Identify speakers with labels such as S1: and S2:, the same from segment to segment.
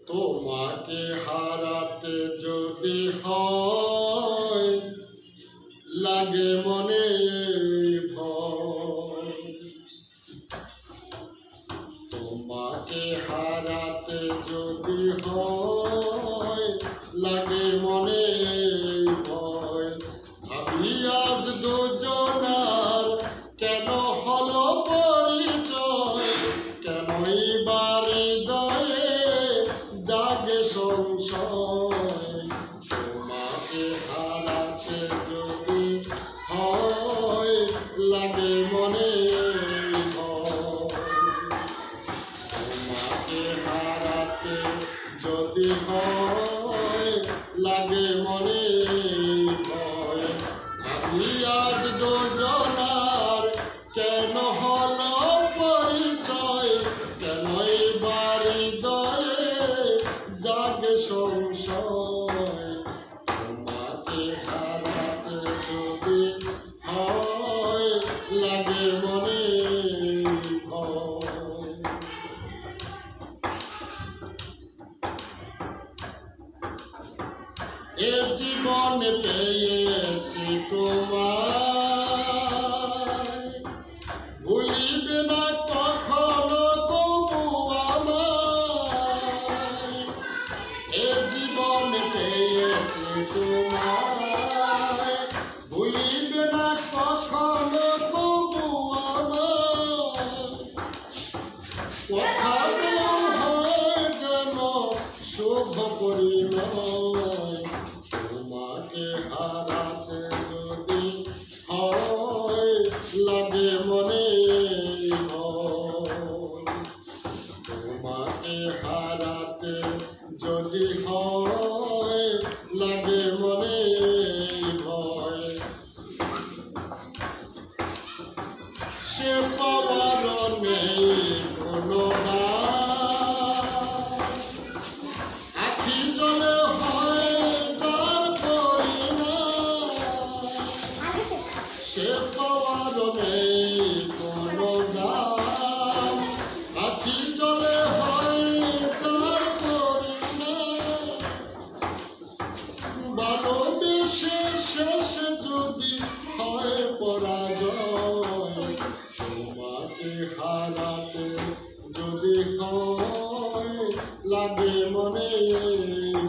S1: তোমাকে হারাতে যদি হয় লাগে মনে ভয়। তোমাকে হারাতে যদি হয় লাগে মনে ভয়। ভাবি আজ দুজনার কেন হলো পরিচয়, কেনই বা হৃদয়ে জাগে সংশয়। তোমাকে হারাতে যদি হয় লাগে মনে ভয়। তোমাকে হারাতে যদি হয় লাগে মনে ভয়। ভাবি আজ দুজনার কেন হলো পরিচয়, কেনই বা হৃদয়ে জাগে সংশয়। তোমাকে হারাতে যদি হয় লাগে মনে ভয়। এ জীবনে পেয়েছি তোমায়, ভুলিবে না কখনো তবু আমায়। এ জীবনে পেয়েছি তোমায়, ভুলিবে না কখনো তবু আমায়। কথাগুলো হয় যেন শুভ পরিণয়। তোমাকে হারাতে যদি হয় লাগে মনে ভয়। তোমাকে হারাতে যদি হয় লাগে মনে ভয়। সে পাওয়ার নেই কোনো দাম, আখি জলে হয় যার পরিণাম। সে পাওয়ার নেই কোনো দাম, আখি জলে হয় যার পরিণাম। ভালোবেসে শেষে যদি হয় পরাজয়, তোমাকে হারাতে যদি হয় লাগে মনে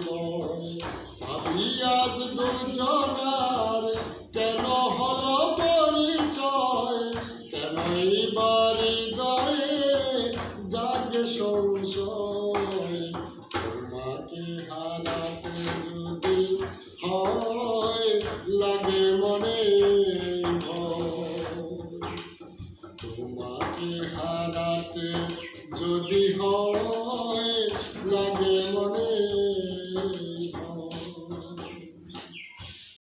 S1: ভয়। ভাবি আজ দুজনার কেন হলো পরিচয়, কেনই বা হৃদয়ে জাগে সংশয়। তোমাকে হারাতে যদি হয় লাগে মনে ভয়। তোমাকে হারাতে যদি হয়